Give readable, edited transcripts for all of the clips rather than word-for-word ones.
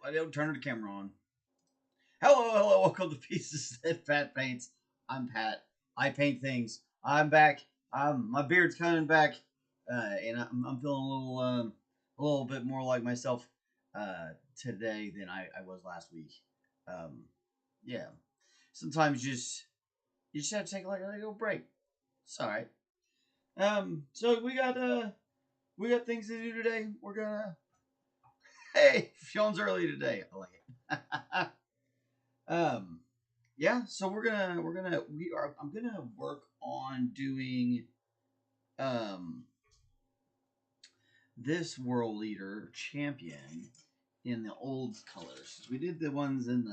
I don't turn the camera on. Hello, welcome to Pieces That Pat Paints. I'm Pat. I paint things. I'm back. My beard's coming back, and I'm feeling a little bit more like myself today than I was last week. Yeah. Sometimes you just have to take like a little break. It's all right. So we got things to do today. We're gonna. Hey, Sean's early today. I like it. Yeah, so I'm gonna work on doing this World Leader champion in the old colors. We did the ones in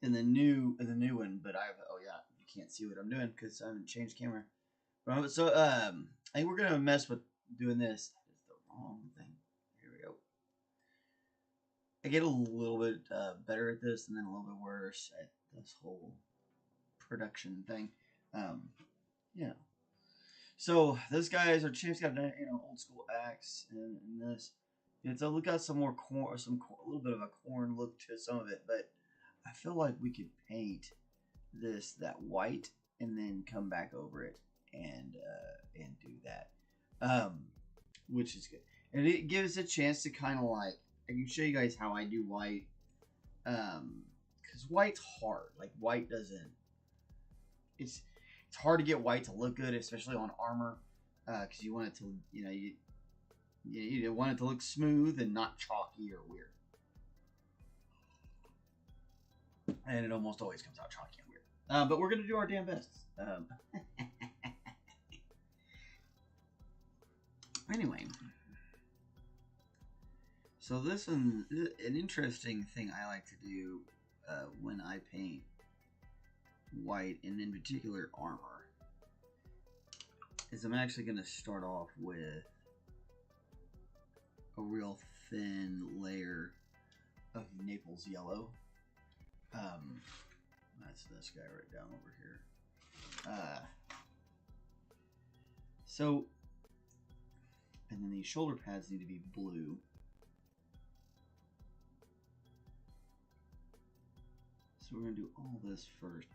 the new one, but you can't see what I'm doing because I haven't changed camera. So I think we're gonna mess with doing this. It's the wrong thing. Here we go. I get a little bit better at this, and then a little bit worse at this whole production thing. Yeah. So this guy is our champ's got an old school axe, and this it's got some more corn, a little bit of a corn look to some of it, but I feel like we could paint that white and then come back over it and do that, which is good, and it gives a chance to kind of like. I can show you guys how I do white, because white's hard. Like white doesn't. It's hard to get white to look good, especially on armor, because you want it to you want it to look smooth and not chalky or weird. And it almost always comes out chalky and weird. But we're gonna do our damn best. Anyway. So this one, an interesting thing I like to do when I paint white, and in particular armor, is I'm actually going to start off with a real thin layer of Naples yellow. That's this guy right down over here. And then these shoulder pads need to be blue. So we're going to do all this first.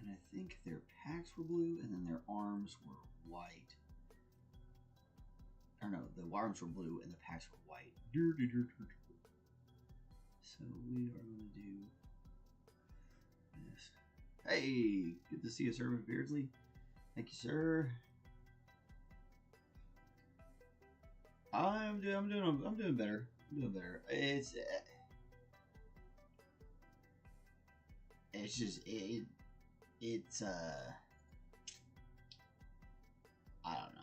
And I think their packs were blue, and then their arms were white. Or no, the arms were blue and the packs were white. So we are going to do this. Hey, good to see you, Sir McBeardsly. Thank you, sir. I'm doing better. I'm doing better. It's just I don't know.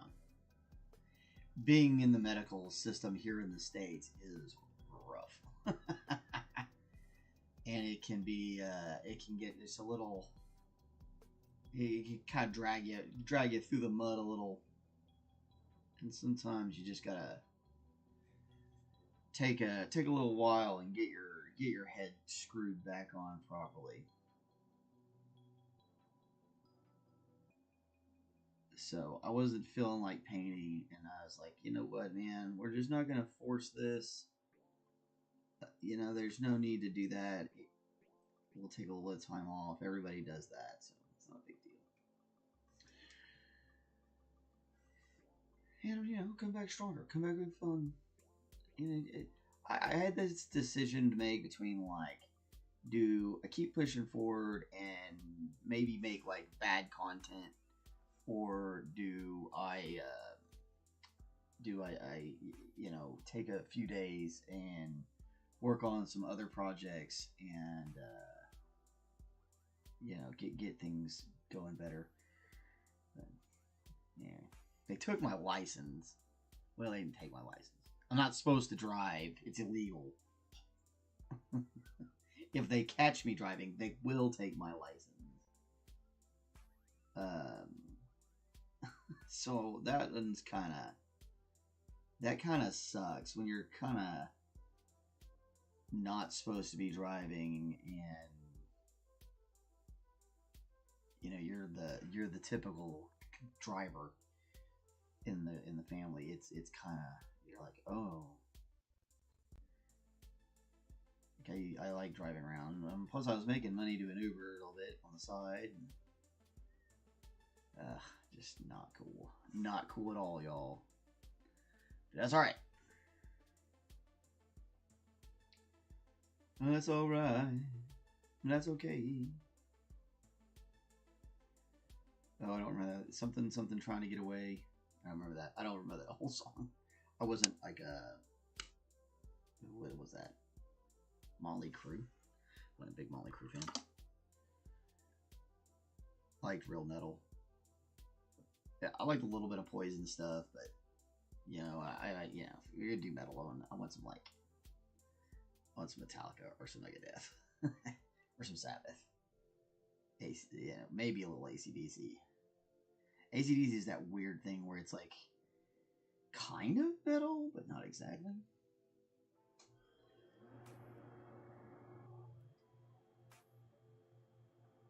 Being in the medical system here in the States is rough. And it can get just a little, it can kind of drag you through the mud a little. And sometimes you just gotta take a little while and get your head screwed back on properly. So I wasn't feeling like painting, and I was like, you know what, man, we're just not gonna force this. There's no need to do that. We'll take a little bit of time off. Everybody does that, so it's not a big deal. And come back stronger, come back with fun. I had this decision to make between do I keep pushing forward and maybe make like bad content, or do I take a few days and work on some other projects and get things going better. But, yeah, they took my license. Well, they didn't take my license. I'm not supposed to drive. It's illegal. If they catch me driving, they will take my license. So that one's kind of that kind of sucks when you're kind of not supposed to be driving, and you know you're the typical driver in the family. It's kind of, you're like, oh, okay, I like driving around. Plus, I was making money doing Uber a little bit on the side. And, just not cool. Not cool at all, y'all. But that's all right. That's all right. That's okay. Oh, I don't remember that. Something trying to get away. I remember that. I don't remember that whole song. I wasn't like what was that? Motley Crue. I'm a big Motley Crue fan. I liked real metal. Yeah, I liked a little bit of Poison stuff, but you know, I you know, if you're gonna do metal, I want some some Metallica or some Megadeth or some Sabbath. You know, maybe a little AC/DC. AC/DC is that weird thing where it's like kind of metal, but not exactly.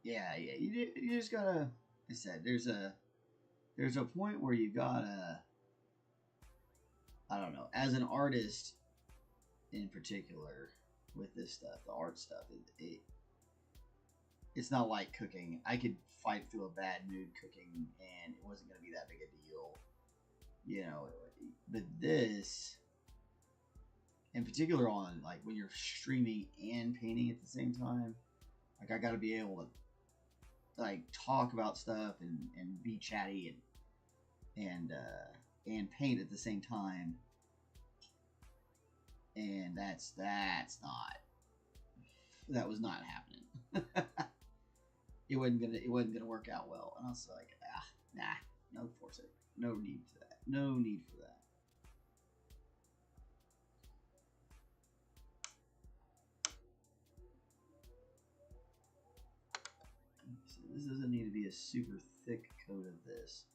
Yeah, you just gotta. Like I said, there's a point where you gotta. I don't know. As an artist, in particular, with this stuff, the art stuff, it's not like cooking. I could fight through a bad mood cooking, and it wasn't gonna be that big a deal, you know. But this, in particular, on like when you're streaming and painting at the same time, like I got to be able to like talk about stuff and be chatty and paint at the same time, and that was not happening. it wasn't gonna work out well, and I was like, nah, no force it, no need for that, no need for that. So this doesn't need to be a super thick coat of this.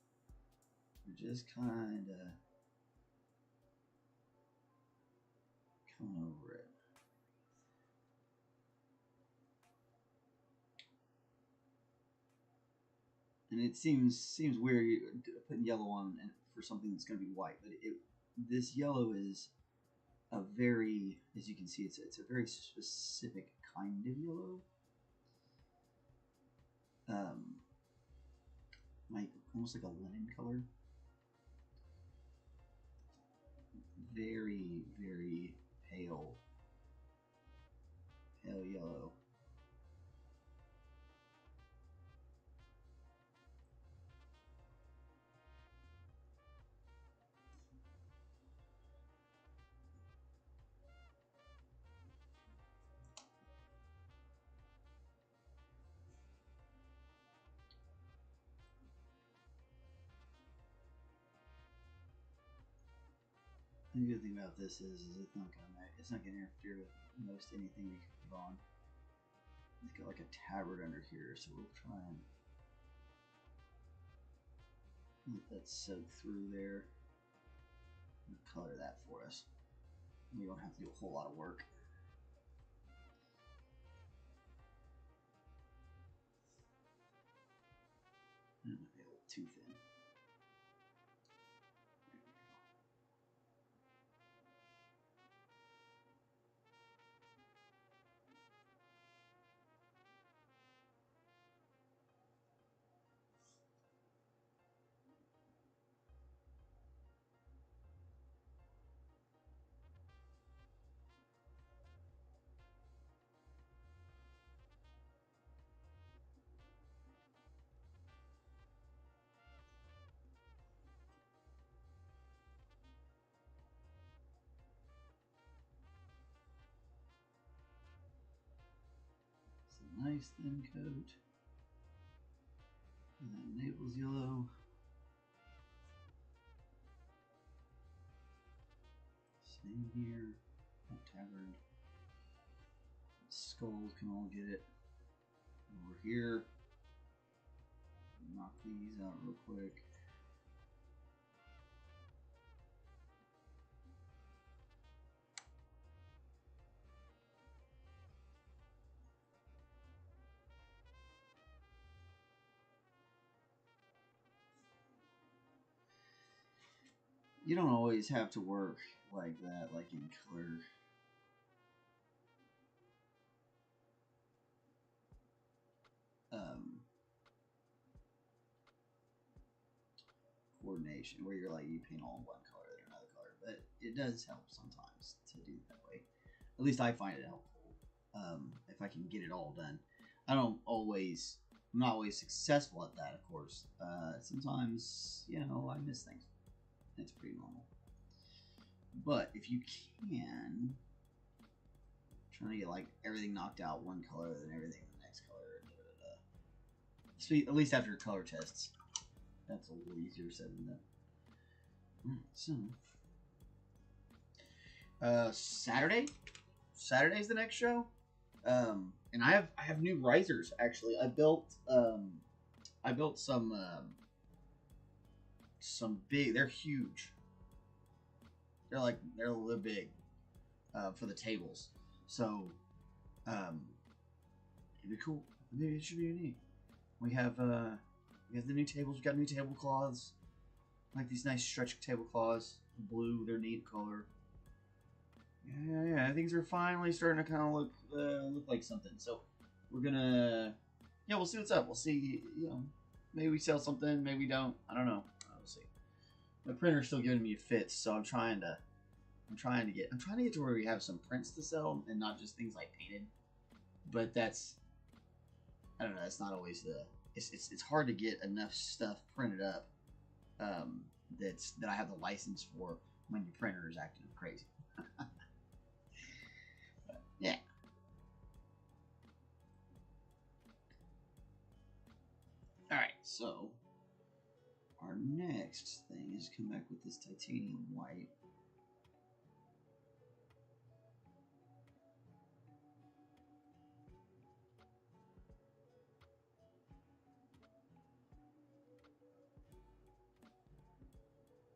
We're just kind of coming over it. And it seems weird putting yellow on for something that's going to be white, but this yellow is a very, as you can see, it's a very specific kind of yellow. Like almost like a lemon color. Very, very pale yellow. The good thing about this is it's not gonna interfere with most anything we can put on. It's got like a tabard under here, so we'll try and let that soak through there and color that for us. We don't have to do a whole lot of work. It might be a little too thin. Nice thin coat. And that Naples yellow. Same here. That tabard. Skulls can all get it. Over here. Knock these out real quick. You don't always have to work like that, like in color. Coordination, where you're like, you paint all one color and another color, but it does help sometimes to do it that way. At least I find it helpful. If I can get it all done. I'm not always successful at that, of course. Sometimes, you know, I miss things. It's pretty normal. But if you can, trying to get like everything knocked out one color, then everything the next color, at least after color tests. That's a little easier said than that. Alright, so Saturday's the next show. And I have new risers actually. I built some big. They're huge. They're a little big for the tables. So it'd be cool. Maybe it should be neat. We have the new tables. We got new tablecloths, like these nice stretch tablecloths. Blue. They're neat color. Yeah, things are finally starting to kind of look like something. So we're gonna, we'll see what's up. We'll see, maybe we sell something, maybe we don't. I don't know. We'll see. My printer's still giving me fits, so I'm trying to get to where we have some prints to sell and not just things like painted. But that's, I don't know. That's not always it's hard to get enough stuff printed up that I have the license for when your printer is acting crazy. Yeah. Alright, so our next thing is come back with this titanium white.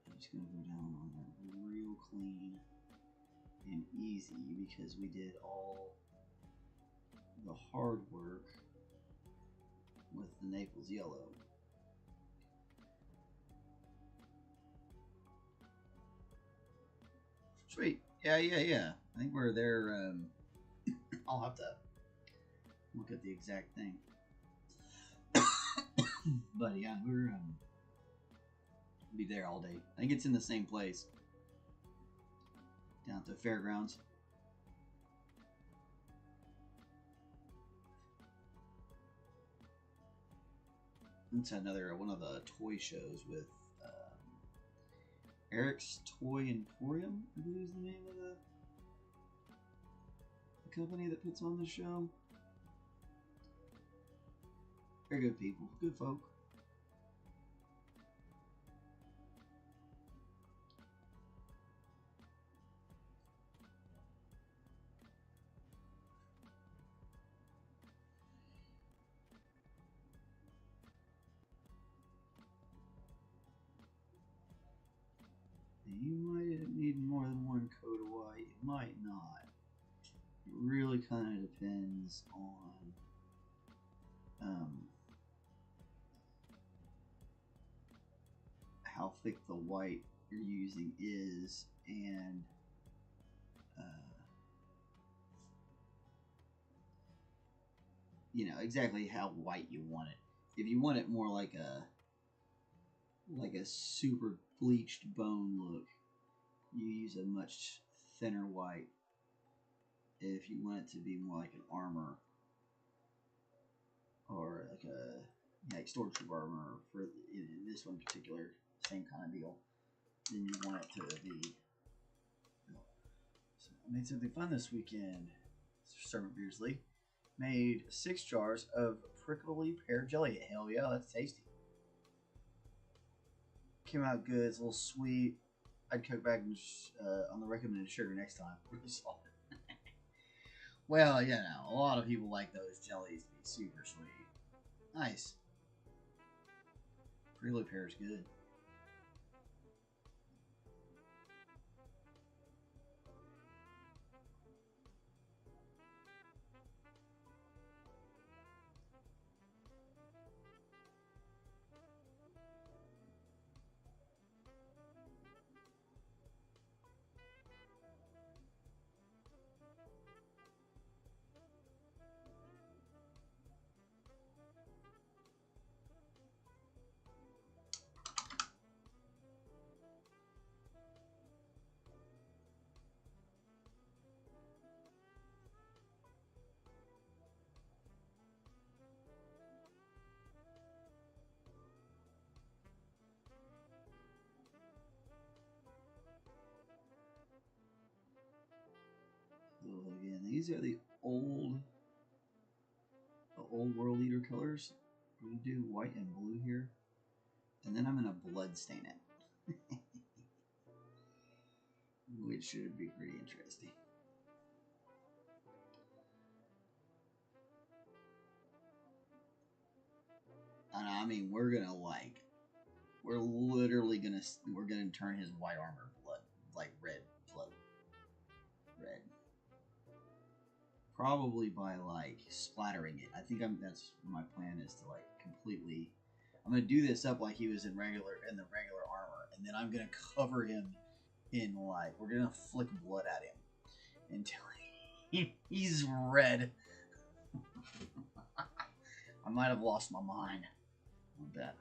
I'm just going to go down on that real clean and easy because we did all the hard work with the Naples yellow. Sweet. Yeah. I think we're there. I'll have to look at the exact thing. But yeah, we'll be there all day. I think it's in the same place. Down at the fairgrounds. It's another one of the toy shows with Eric's Toy Emporium, I believe is the name of the company that puts on the show. Very good people, good folk. You might need more than one coat of white. You might not. It really kind of depends on how thick the white you're using is and exactly how white you want it. If you want it more like a super bleached bone look, you use a much thinner white. If you want it to be more like an armor or like stormtrooper armor for in this one particular, same kind of deal, then you want it to be. So I made something fun this weekend. Sir McBeardsly made 6 jars of prickly pear jelly. Hell yeah, that's tasty. Came out good. It's a little sweet. I'd cut back on the recommended sugar next time. Really solid. Well, a lot of people like those jellies to be super sweet. Nice. Prickly pear is good. these are the old World Leader colors. I'm gonna do white and blue here, and then I'm gonna blood stain it, which should be pretty interesting. And I mean, we're literally gonna turn his white armor blood like red blood. Red. Probably by like splattering it. I think that's my plan is to like completely. I'm gonna do this up like he was in the regular armor, and then I'm gonna cover him in like we're gonna flick blood at him until he's red. I might have lost my mind with that.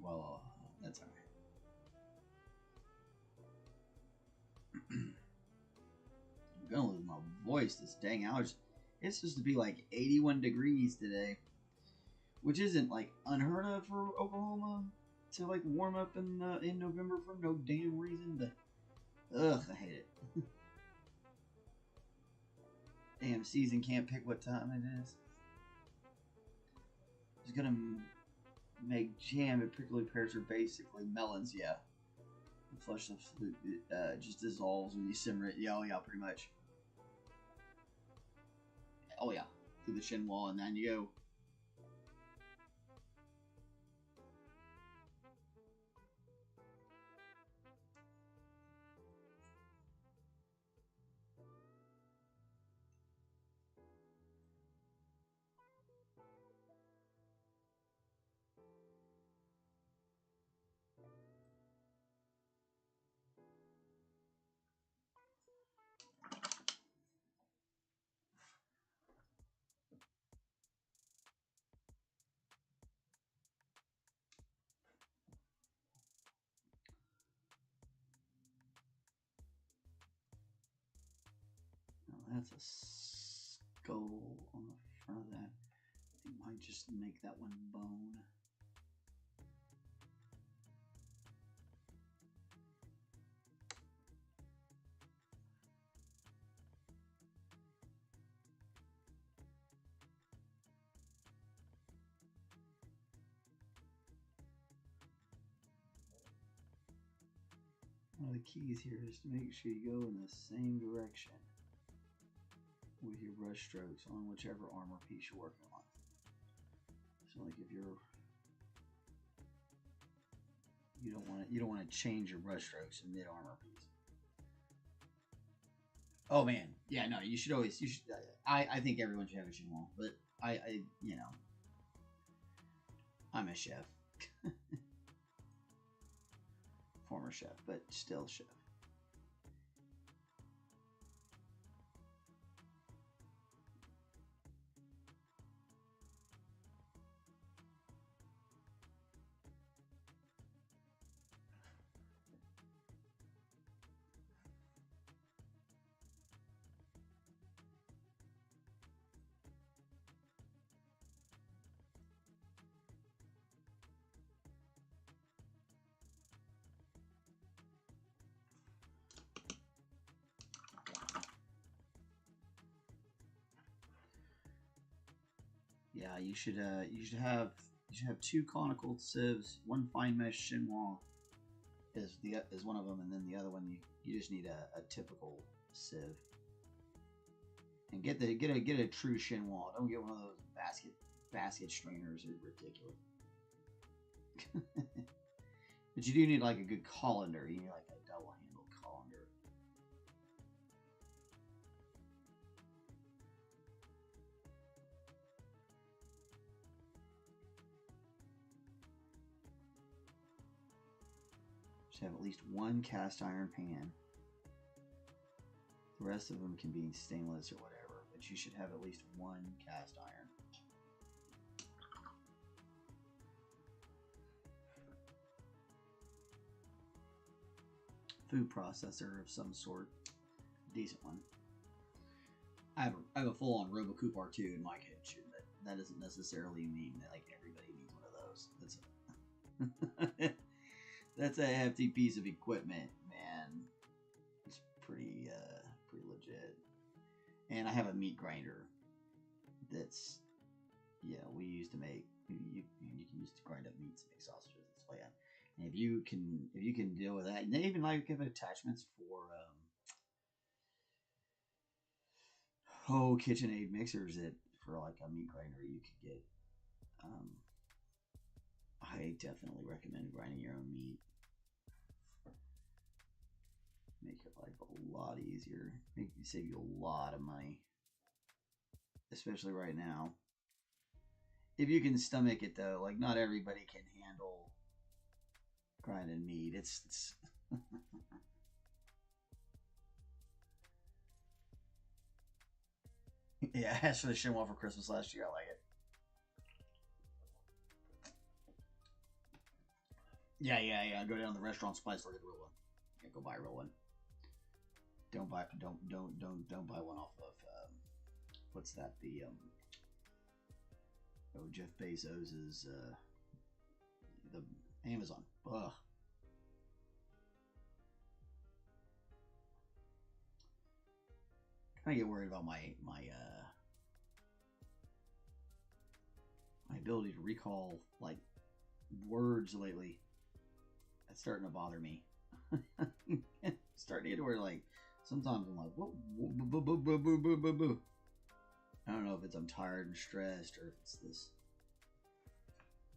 Well, that's alright. I'm gonna lose my voice this dang allergy. It's supposed to be like 81 degrees today, which isn't like unheard of for Oklahoma to like warm up in November for no damn reason. But ugh, I hate it. Damn season can't pick what time it is. It's gonna make jam. It prickly pears are basically melons. Yeah, the flesh of just dissolves when you simmer it. Yeah, oh yeah, pretty much. Oh yeah, through the shin wall, and then you go. That's a skull on the front of that. I might just make that one bone. One of the keys here is to make sure you go in the same direction with your brush strokes on whichever armor piece you're working on. So like if you don't want to change your brush strokes in mid armor piece. Oh man, yeah, no, you should. I think everyone should have a chinois, but I you know, I'm a chef, former chef, but still chef. Yeah, you should have two conical sieves. One fine mesh chinois is one of them, and then the other one you just need a typical sieve. And get a true chinois. Don't get one of those basket strainers. They're ridiculous. But you do need like a good colander. You need like a double handle colander. Should have at least one cast iron pan. The rest of them can be stainless or whatever, but you should have at least one cast iron. Food processor of some sort. Decent one. I have a full-on RoboCoop R2 in my kitchen, but that doesn't necessarily mean that like everybody needs one of those. That's a hefty piece of equipment, man. It's pretty legit. And I have a meat grinder that's, we used to make, you can use to grind up meats to make sausages. That's why. And if you can deal with that, and they even like give attachments for KitchenAid mixers that for like a meat grinder you could get. I definitely recommend grinding your own meat. Make your life a lot easier. Save you a lot of money, especially right now. If you can stomach it though, like not everybody can handle grinding meat. It's yeah, I asked for the Shinwa for Christmas last year. I like it. Yeah. Go down to the restaurant supply store, get a real one. Yeah, go buy a real one. Don't buy one off of what's that? The Jeff Bezos's the Amazon. Ugh. Kind of get worried about my ability to recall like words lately. That's starting to bother me. Starting to get to where like sometimes I'm like, what? I don't know if it's I'm tired and stressed or if it's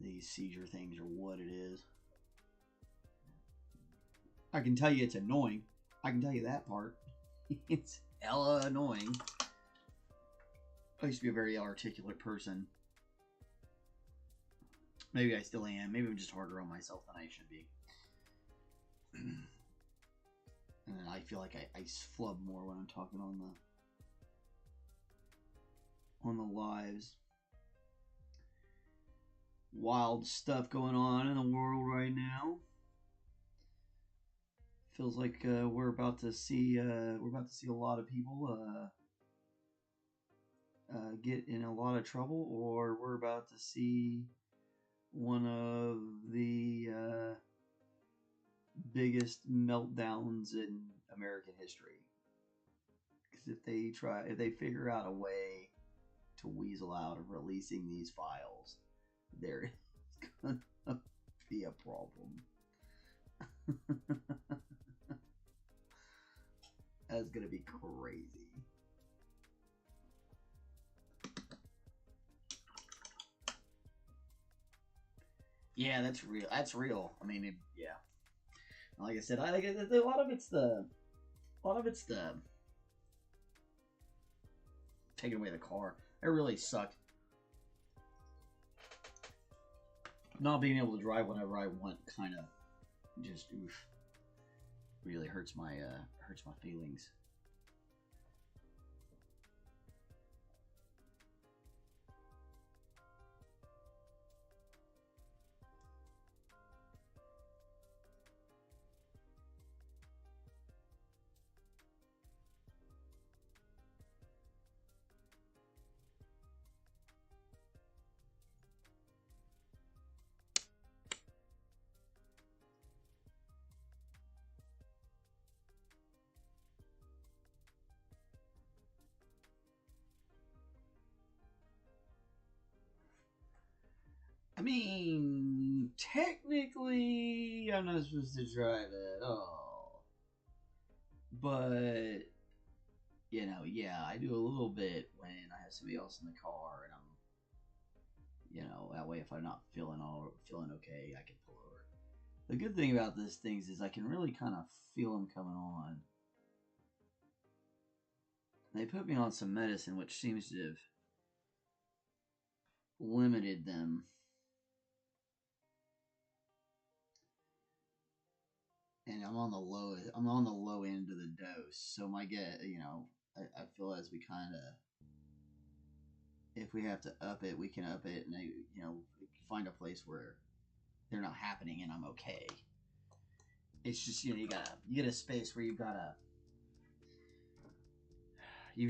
these seizure things or what it is. I can tell you it's annoying. I can tell you that part. It's hella annoying. I used to be a very articulate person. Maybe I still am. Maybe I'm just harder on myself than I should be. And I feel like I flub more when I'm talking on the lives. Wild stuff going on in the world right now. Feels like we're about to see a lot of people get in a lot of trouble, or we're about to see one of the biggest meltdowns in American history. Because if they figure out a way to weasel out of releasing these files, there is gonna be a problem. That's gonna be crazy. Yeah, that's real. That's real. I mean, yeah. Like I said, I like a lot of it's the taking away the car. It really sucked. Not being able to drive whenever I want, kind of, just really hurts my feelings. I mean, technically, I'm not supposed to drive at all. But, yeah, I do a little bit when I have somebody else in the car, and that way if I'm not feeling okay, I can pull over. The good thing about these things is I can really kind of feel them coming on. They put me on some medicine, which seems to have limited them. And I'm on the low end of the dose, so I feel as we kind of, if we have to up it, we can up it, and find a place where they're not happening, and I'm okay. It's just you get a space where you've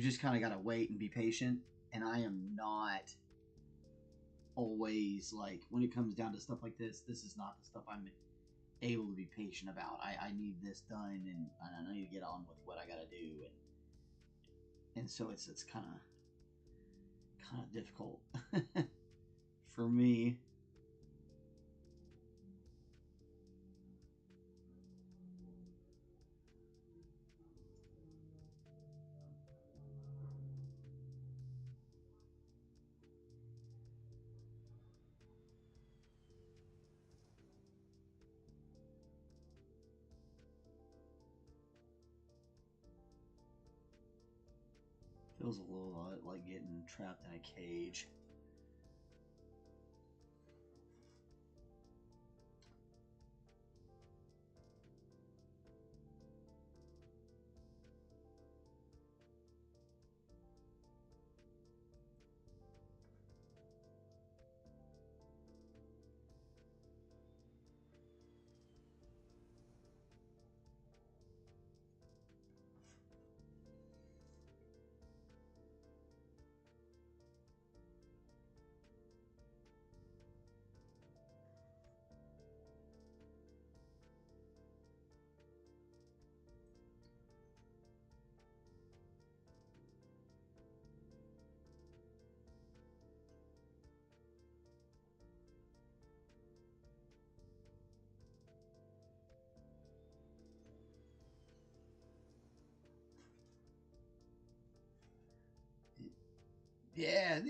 just kind of got to wait and be patient, and I am not always like when it comes down to stuff like this. This is not the stuff I'm able to be patient about. I need this done, and I need to get on with what I gotta do. and so it's kind of difficult for me. Feels a little lot like getting trapped in a cage. Yeah,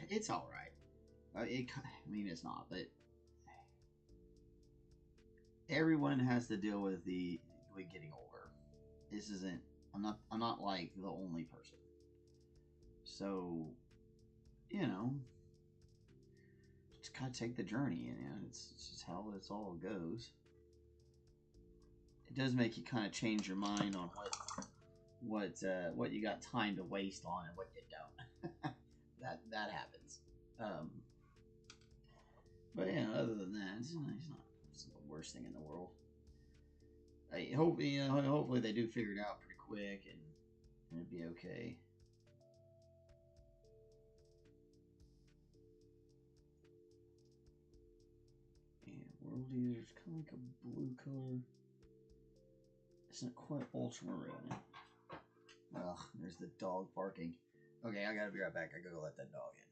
it's all right. I mean, it's not, but everyone has to deal with with getting older. This isn't. I'm not like the only person. So, you know, just gotta take the journey. It's just how this all goes. It does make you kind of change your mind on what you got time to waste on and what you don't. that happens. But yeah, other than that, it's the worst thing in the world. I hope hopefully they do figure it out pretty quick and it'd be okay. And world leader is kind of like a blue color. It's not quite ultramarine. Ugh, there's the dog barking. Okay, I gotta be right back. I gotta go let that dog in.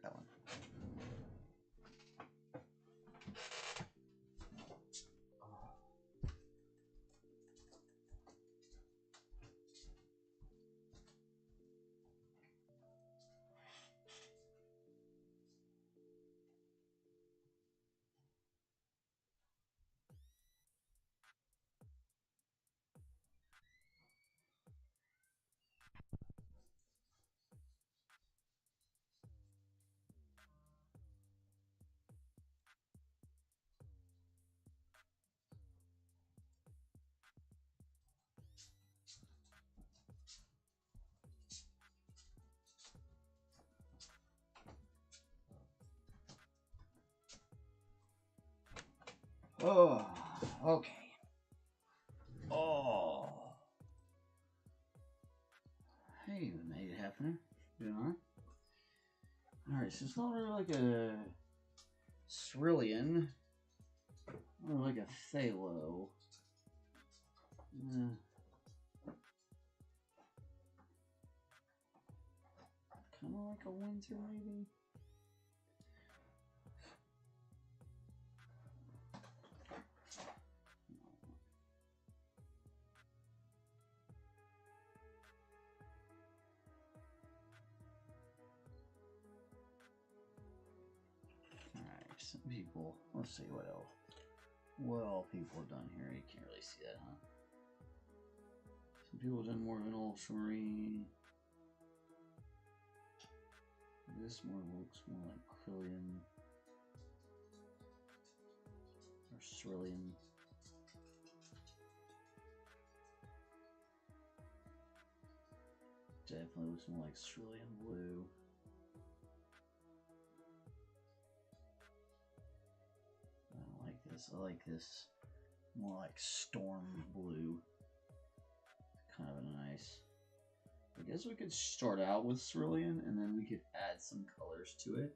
That one. Oh, okay. Oh. Hey, we made it happen. Doing alright? Alright, so it's not really like a Cerulean. More like a Phalo. Kind of like a Winter, maybe? Some people, let's see what else. What all people have done here. You can't really see that, huh? Some people have done more of an ultramarine. This more looks more like Krillian or Cerulean. Definitely looks more like Cerulean blue. I like this more like storm blue. Kind of a nice. I guess we could start out with Cerulean and then we could add some colors to it.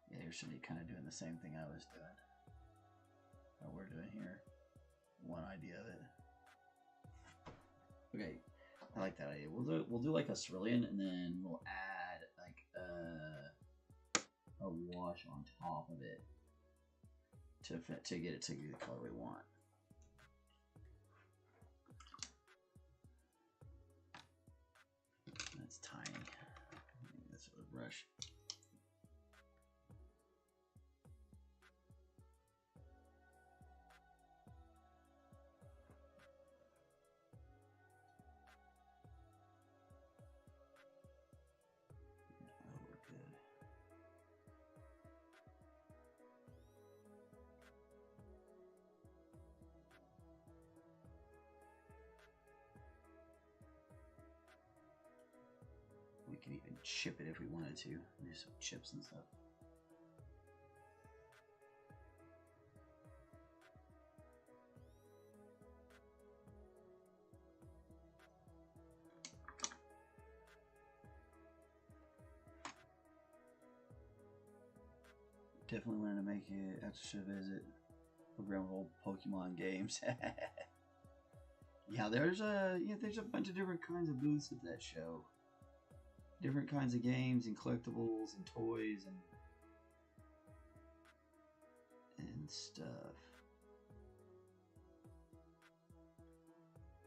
Yeah, there's somebody kind of doing the same thing I was doing. what we're doing here. One idea of it. Okay, I like that idea. We'll do like a cerulean, and then we'll add like a wash on top of it to get it to the color we want. That's tiny. That's with a brush. We can even chip it if we wanted to. Do some chips and stuff. Definitely wanted to make it extra visit programmable Pokemon games. Yeah, there's a bunch of different kinds of booths at that show. Different kinds of games and collectibles and toys and stuff.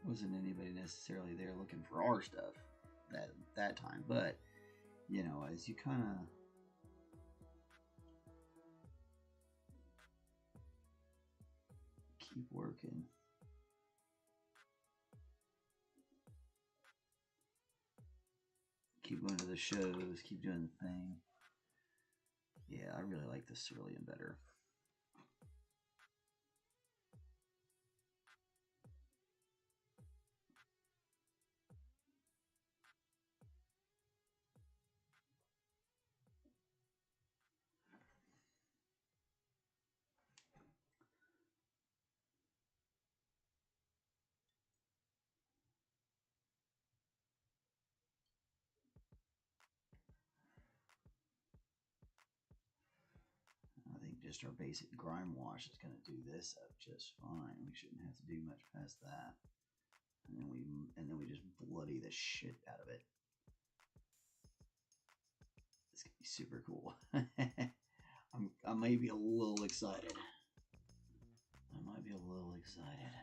Wasn't anybody necessarily there looking for our stuff that time, but you know, as you kind of keep working. Keep going to the shows, keep doing the thing. Yeah, I really like the cerulean better. I think just our basic grime wash is going to do this up just fine. We shouldn't have to do much past that. And then we just bloody the shit out of it. It's going to be super cool. I may be a little excited. I might be a little excited.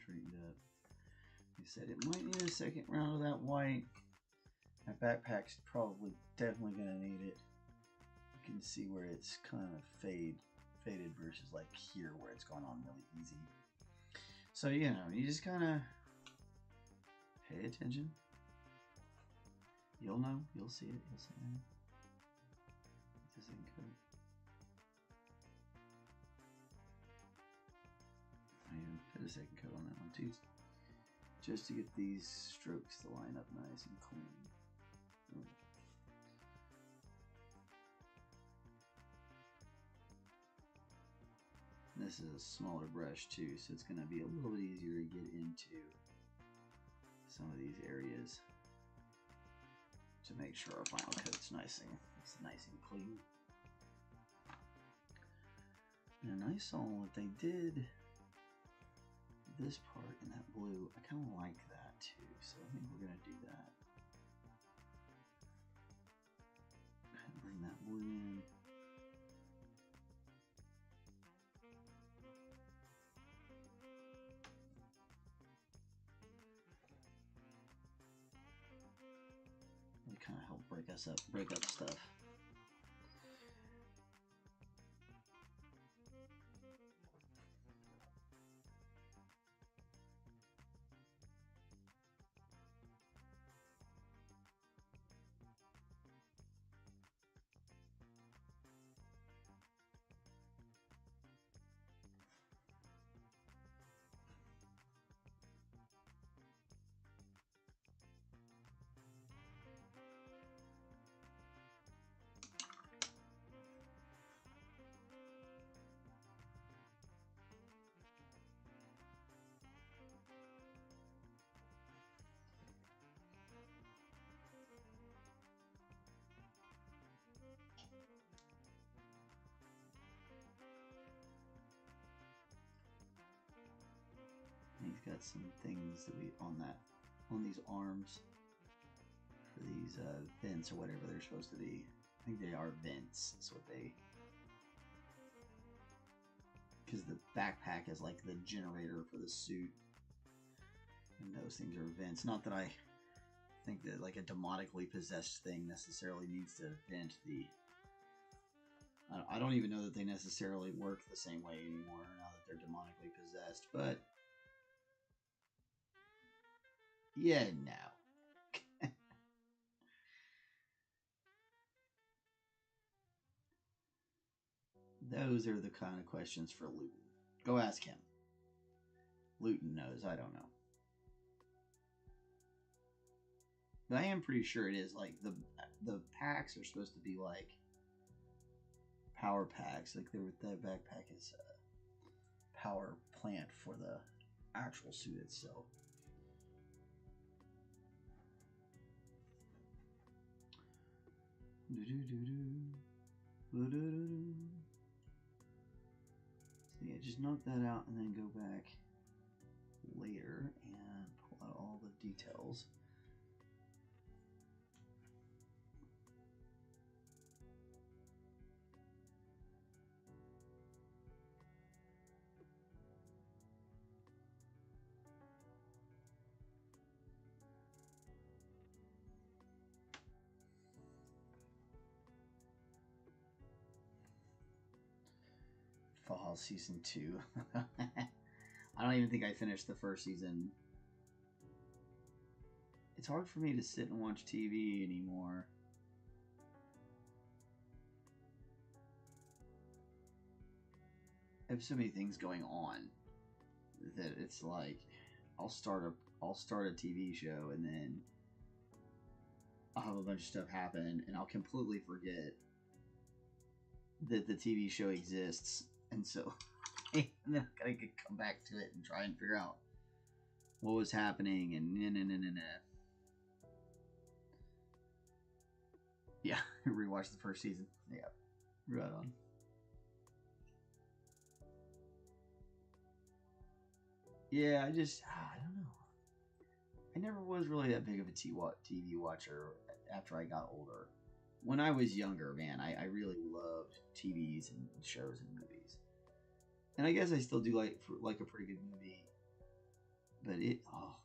Straightened up. He said it might need a second round of that white. My backpack's definitely gonna need it. You can see where it's kind of faded versus like here where it's going on really easy. So you know, you just kind of pay attention. You'll know. You'll see it. You'll see it. This ain't good. I even put a second coat on that one too, just to get these strokes to line up nice and clean. This is a smaller brush too, so it's going to be a little bit easier to get into some of these areas to make sure our final coat's nice and clean. And I saw what they did. This part in that blue, I kind of like that too, so I think we're going to do that. And bring that blue in. Really kind of help break up stuff. got some things that we on these arms for these vents or whatever they're supposed to be. I think they are vents. That's what they. Because the backpack is like the generator for the suit, and those things are vents. Not that I think that like a demonically possessed thing necessarily needs to vent the. I don't even know that they necessarily work the same way anymore now that they're demonically possessed, but yeah, no. Those are the kind of questions for Luton. Go ask him. Luton knows. I don't know. But I am pretty sure it is like the packs are supposed to be like power packs. Like the backpack is a power plant for the actual suit itself. So yeah, just knock that out and then go back later and pull out all the details. Fall season 2. I don't even think I finished the first season. It's hard for me to sit and watch TV anymore. I have so many things going on that it's like I'll start a TV show and then I'll have a bunch of stuff happen and I'll completely forget that the TV show exists, and so and then I gotta come back to it and try and figure out what was happening and yeah, rewatch the first season. Yeah, right on. Yeah, I don't know. I never was really that big of a TV watcher after I got older. When I was younger, man, I really loved TVs and shows and movies. And I guess I still do like a pretty good movie. But it's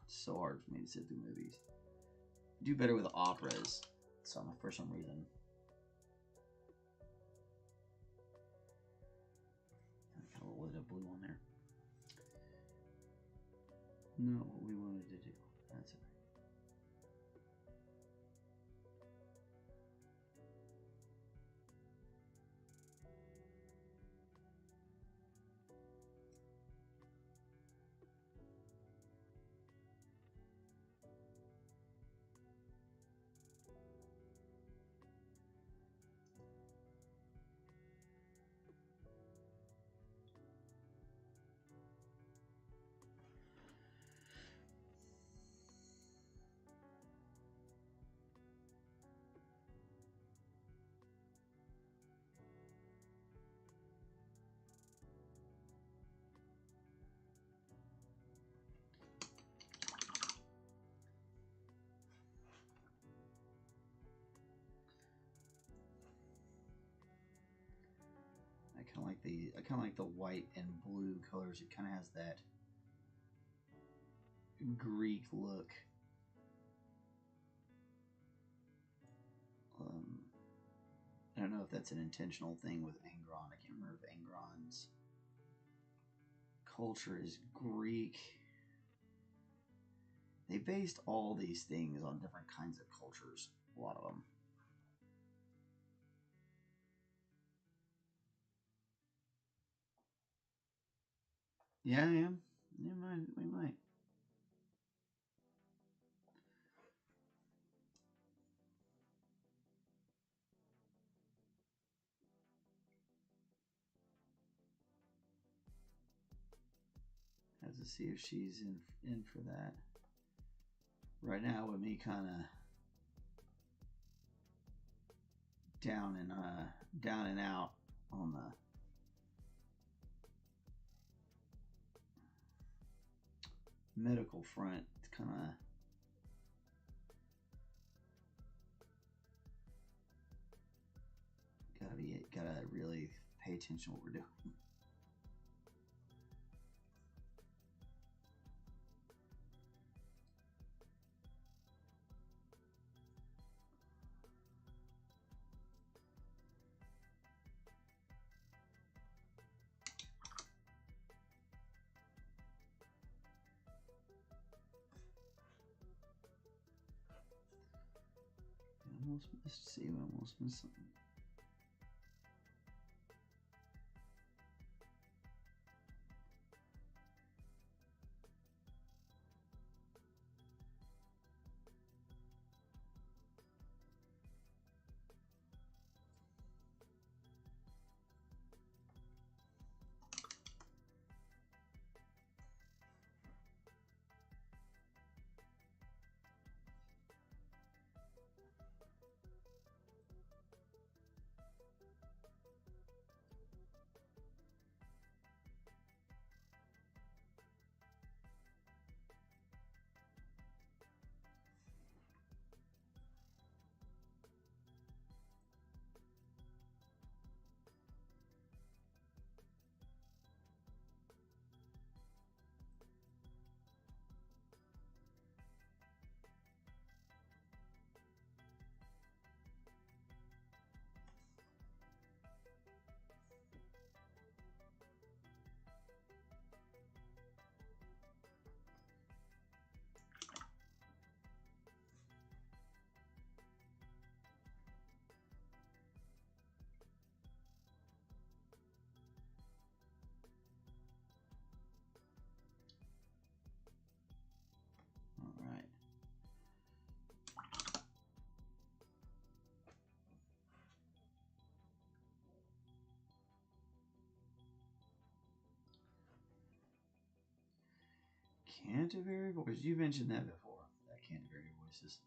so hard for me to sit through movies. I do better with operas, for some reason. Got a little bit of blue on there. Not what we wanted to do. That's it. I kind of like the white and blue colors. It kind of has that Greek look. I don't know if that's an intentional thing with Angron. I can't remember if Angron's culture is Greek. They based all these things on different kinds of cultures. A lot of them. Yeah, I am. Yeah, we might. Have to see if she's in for that. Right now, with me kind of down and out on medical front, it's kind of gotta really pay attention to what we're doing. Almost missed something. All right. Canterbury voice. You mentioned that before. That Canterbury voices.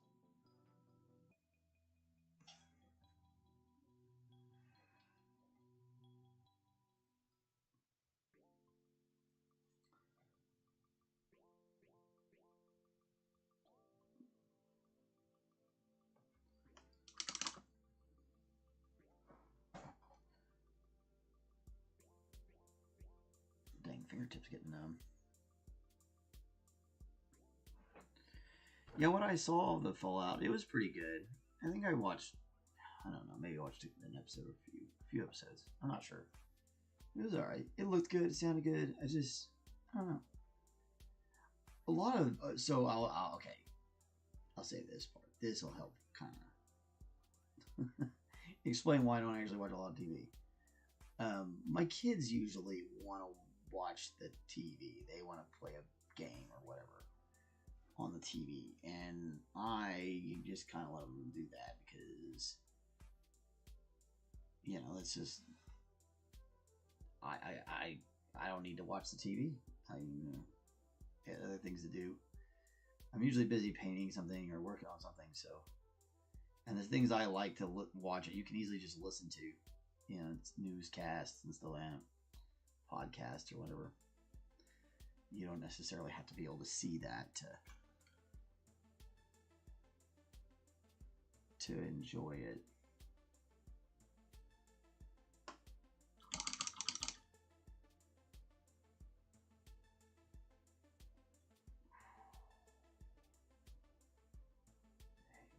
Dang, fingertips getting numb. Yeah, what I saw of the Fallout, it was pretty good. I think I watched, I don't know, maybe I watched an episode or a few episodes. I'm not sure. It was alright. It looked good. It sounded good. I don't know. A lot of, so okay. I'll say this part. This will help kind of explain why I don't actually watch a lot of TV. My kids usually want to watch the TV. They want to play a game or whatever on the TV, and I just kind of let them do that because, you know, it's just I don't need to watch the TV. I had other things to do. I'm usually busy painting something or working on something, so. And there's things I like to watch it. You can easily just listen to, you know, it's newscasts and stuff like that, podcasts or whatever. You don't necessarily have to be able to see that to enjoy it.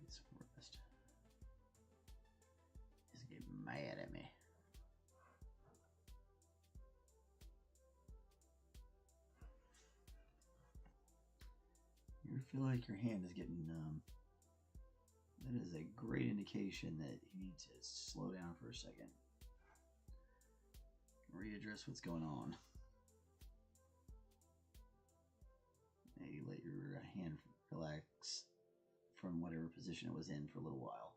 It's worst. He's getting mad at me. You feel like your hand is getting numb. That is a great indication that you need to slow down for a second. Readdress what's going on. Maybe let your hand relax from whatever position it was in for a little while.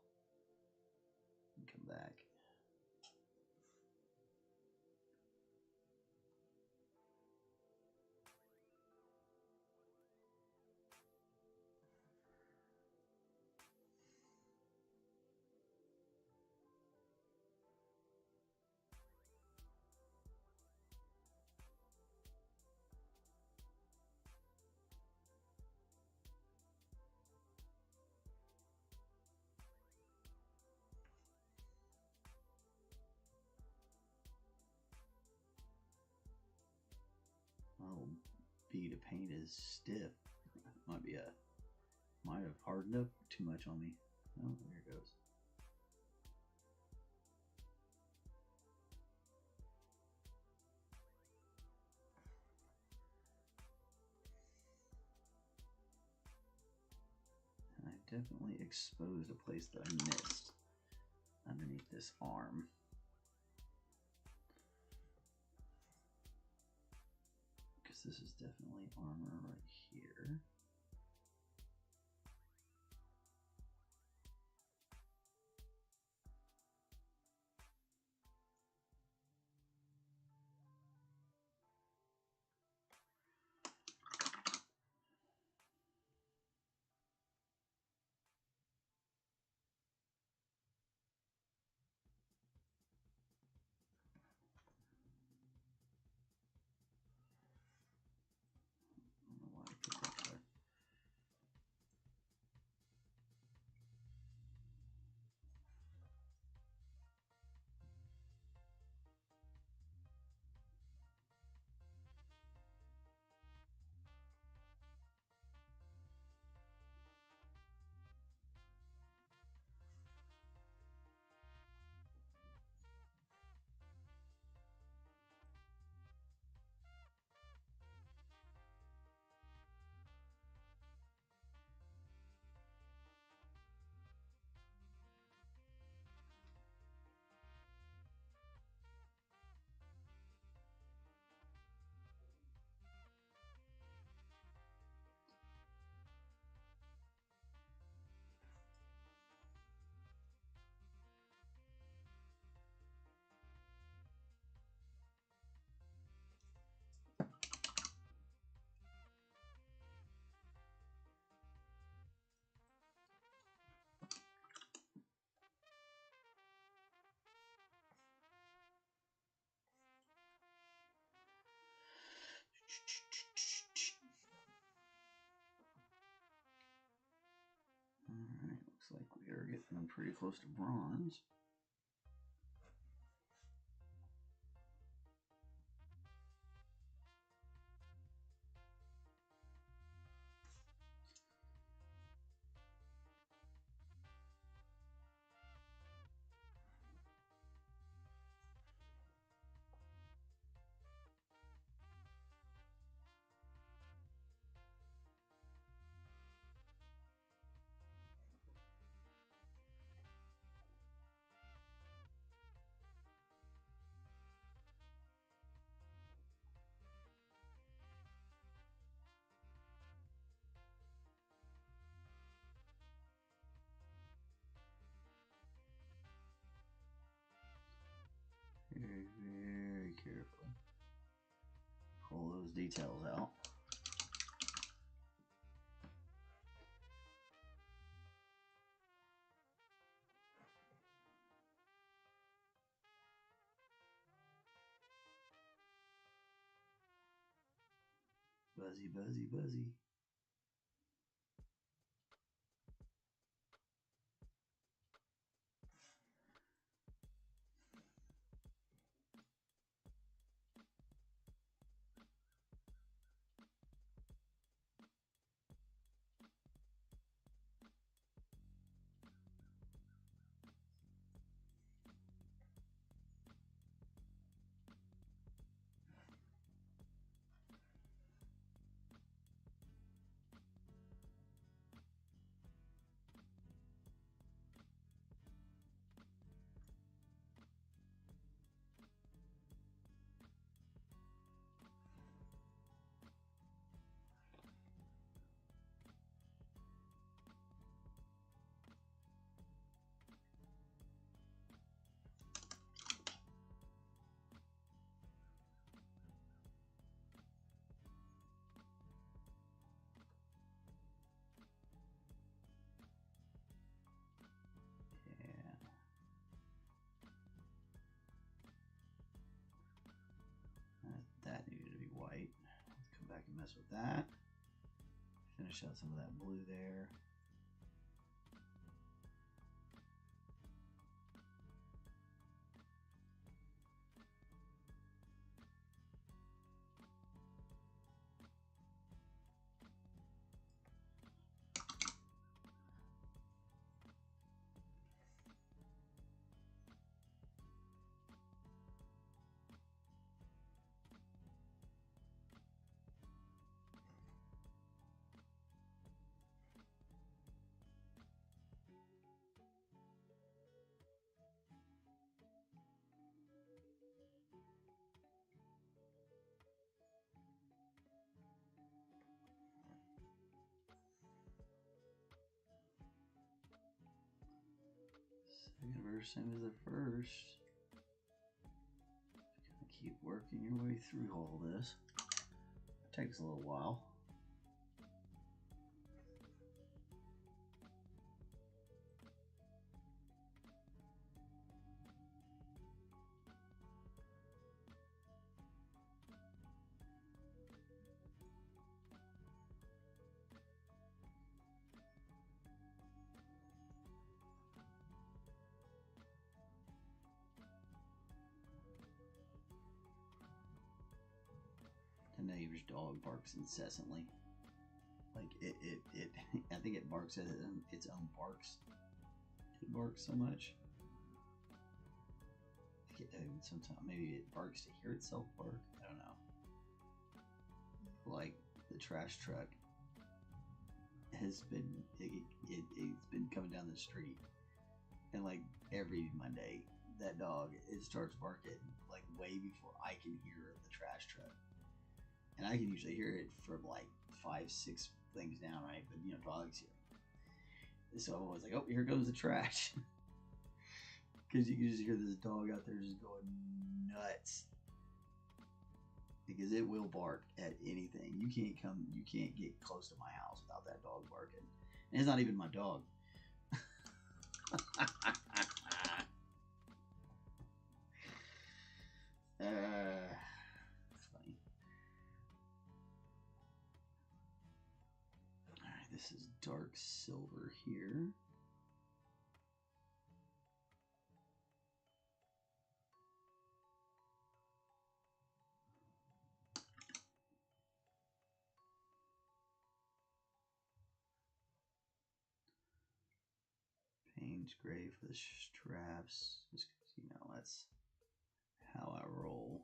And come back. to paint is stiff. Might have hardened up too much on me. Oh, there it goes. And I definitely exposed a place that I missed underneath this arm. Because this is definitely armor right here. Alright, looks like we are getting pretty close to bronze. Very carefully pull those details out. Buzzy, buzzy, buzzy. That needed to be white. Let's come back and mess with that. Finish out some of that blue there. same as the first. Gotta keep working your way through all this. It takes a little while. The neighbor's dog barks incessantly. Like it I think it barks at its own barks. It barks so much. Sometimes maybe it barks to hear itself bark. I don't know. Like the trash truck has been it's been coming down the street, and like every Monday that dog it starts barking like way before I can hear the trash truck. And I can usually hear it from like 5-6 things down, right? But you know, dogs hear. So I was like, oh, here goes the trash. Because you can just hear this dog out there just going nuts. Because it will bark at anything. You can't get close to my house without that dog barking. And it's not even my dog. This is dark silver here. Payne's gray for the straps, just because, you know, that's how I roll.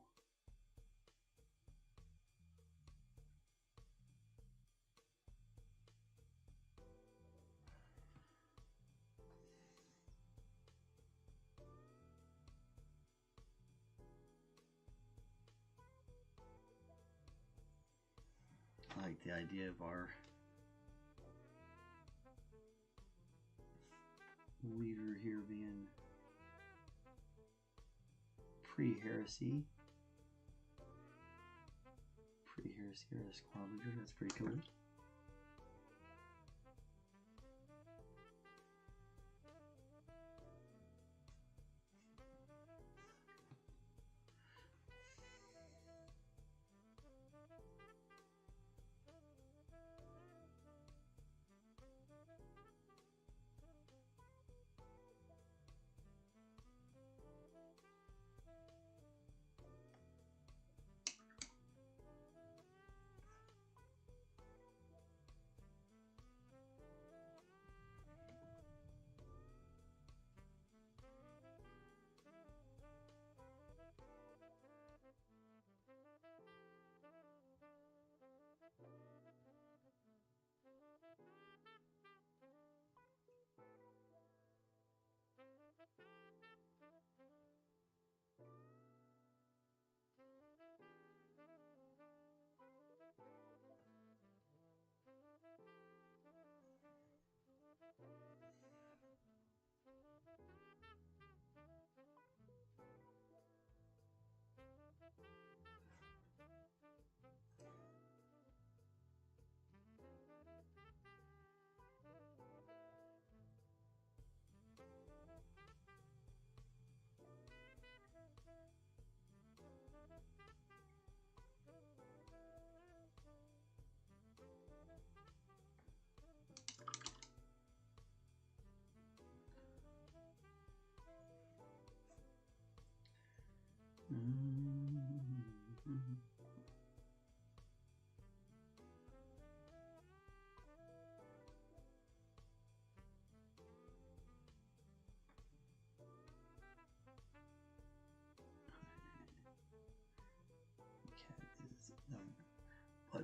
I like the idea of our leader here being pre-heresy. Pre-heresy squad leader, that's pretty cool.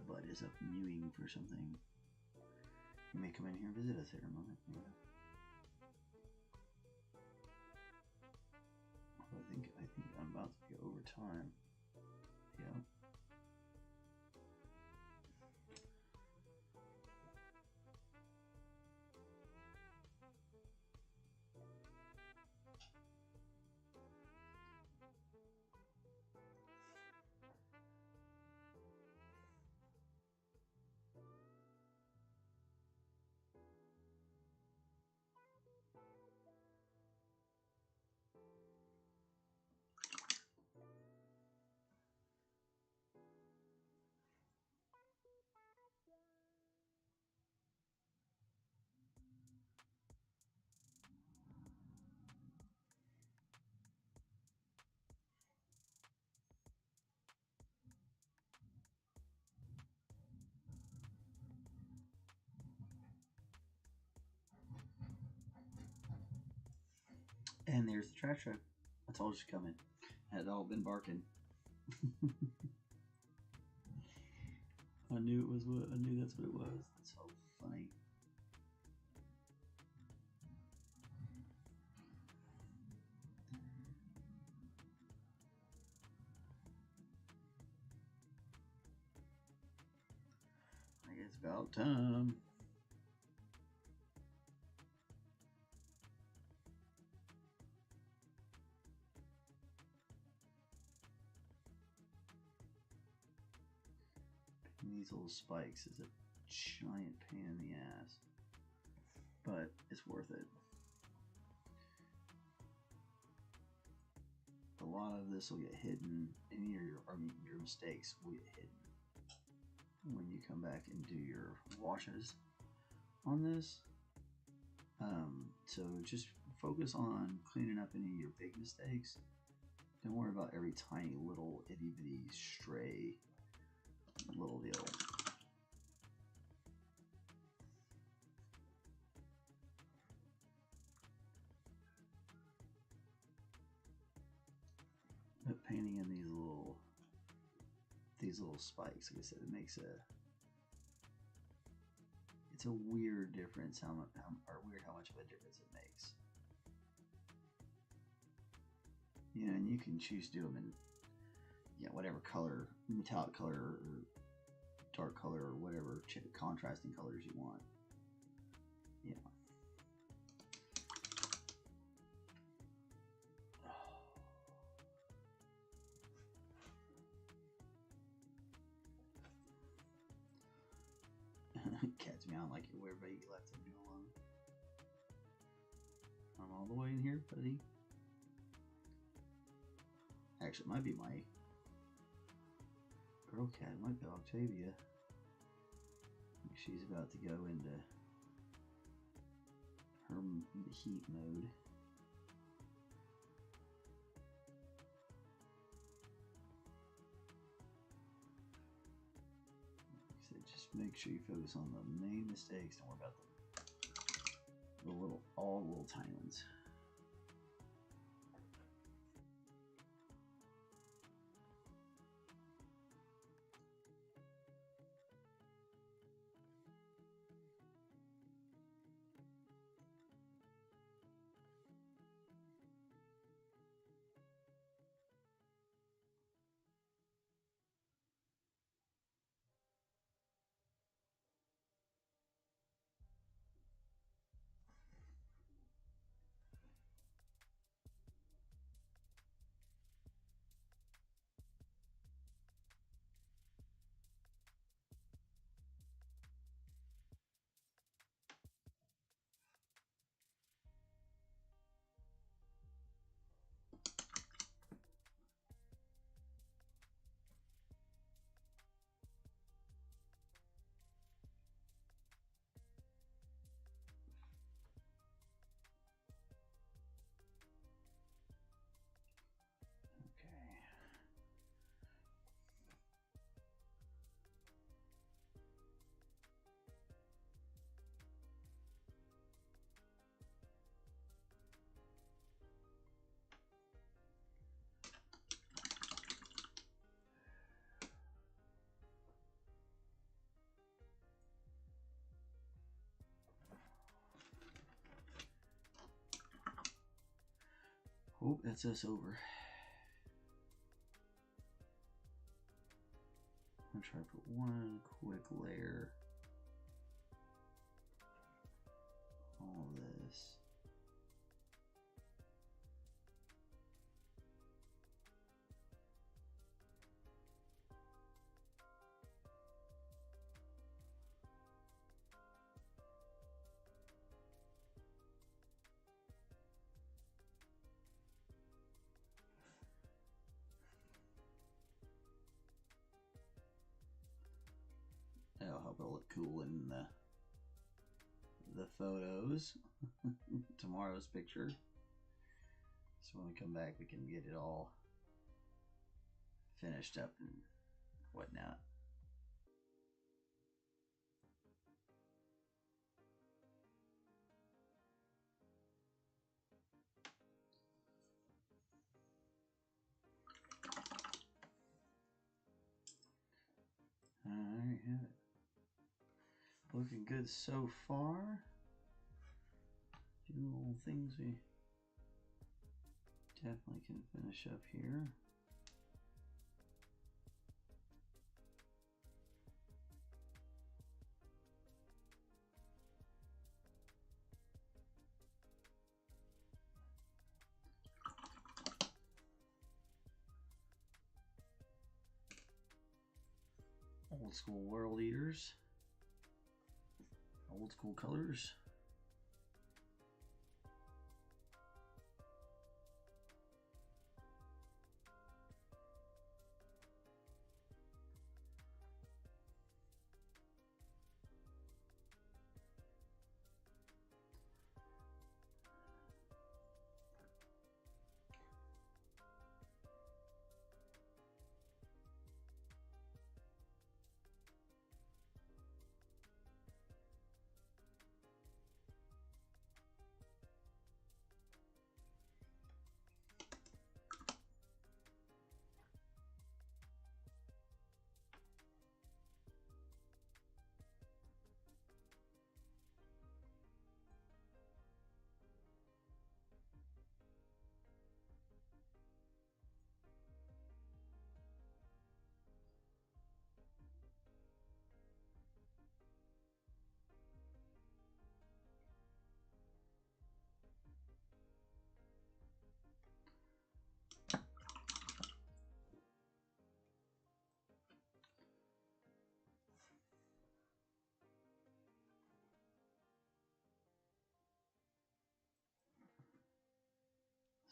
Bud is up mewing for something. You may come in here and visit us here in a moment. Yeah. I think I'm about to go over time. Yeah. And there's the trash truck. I told you it's coming. Had all been barking. I knew it was what I knew that's what it was. That's so funny. I guess it's about time. These little spikes is a giant pain in the ass, but it's worth it. A lot of this will get hidden, and your mistakes will get hidden when you come back and do your washes on this. So just focus on cleaning up any of your big mistakes. Don't worry about every tiny little itty bitty stray little deal. But painting in these little spikes, like I said, it makes it's a weird difference how much of a difference it makes. You know, and you can choose to do them in whatever color, metallic color or dark color or whatever contrasting colors you want. Yeah. Cat's meowing like you're wherever you left him alone. I'm all the way in here, buddy. Actually, it might be my girl cat. It might be Octavia. She's about to go into her heat mode. So just make sure you focus on the main mistakes. Don't worry about all the little tiny ones. Oh, that's us over. I'm gonna try to put one quick layer. All this. That'll help it look cool in the photos. Tomorrow's picture. So when we come back, we can get it all finished up and whatnot. looking good so far. A few little things we definitely can finish up here. Old school world eaters. Old school colors.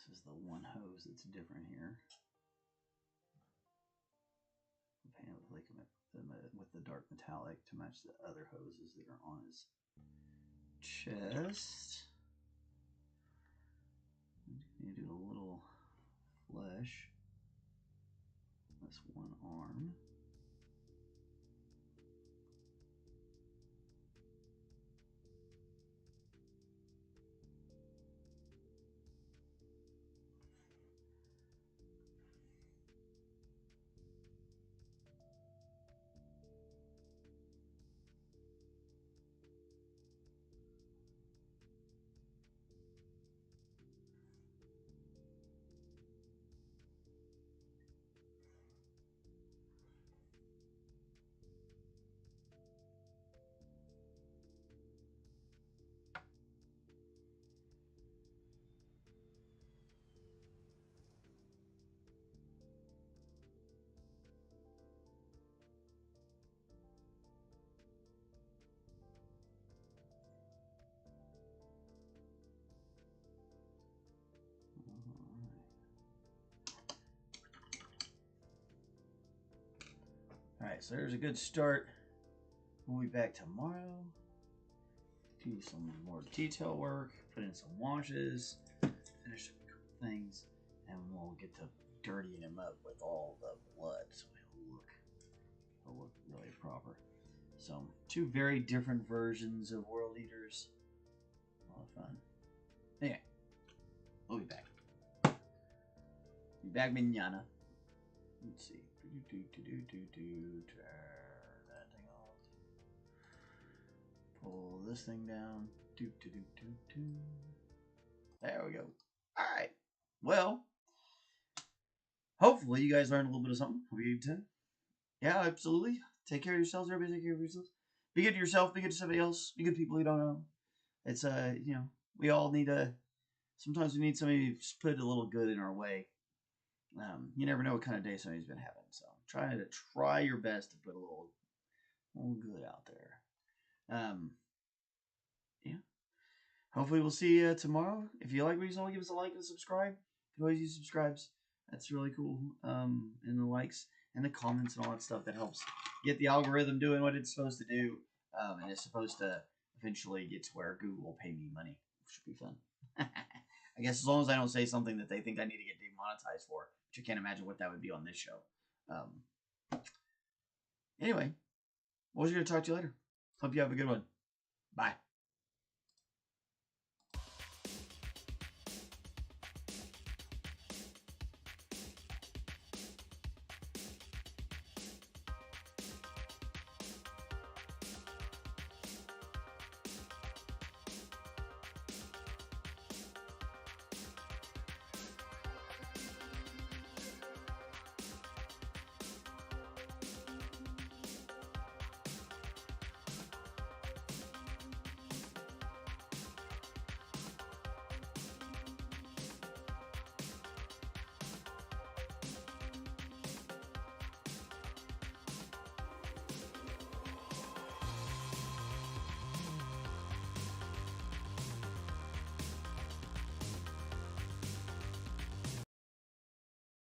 This is the one hose that's different here. I'm painted with like with the dark metallic to match the other hoses that are on his chest. You do a little flesh. That's one arm. Alright, so there's a good start. We'll be back tomorrow. Do some more detail work, put in some washes, finish up a couple things, and we'll get to dirtying him up with all the blood so he'll look really proper. So, two very different versions of World Eaters. A lot of fun. Anyway, we'll be back. Be back mañana. Let's see. Turn that thing off. Pull this thing down. There we go. Alright. Well, hopefully you guys learned a little bit of something. Hope you did. Yeah, absolutely. Take care of yourselves. Everybody take care of yourselves. Be good to yourself. Be good to somebody else. Be good to people you don't know. It's, you know, we all need sometimes we need somebody to put a little good in our way. You never know what kind of day somebody's been having. So try your best to put a little good out there. Yeah. Hopefully we'll see you tomorrow. If you like what you saw, give us a like and subscribe. You can always use subscribes. That's really cool. And the likes and the comments and all that stuff that helps get the algorithm doing what it's supposed to do. And it's supposed to eventually get to where Google will pay me money, which should be fun. I guess as long as I don't say something that they think I need to get demonetized for, which I can't imagine what that would be on this show. Anyway, I was going to talk to you later. Hope you have a good one. Bye.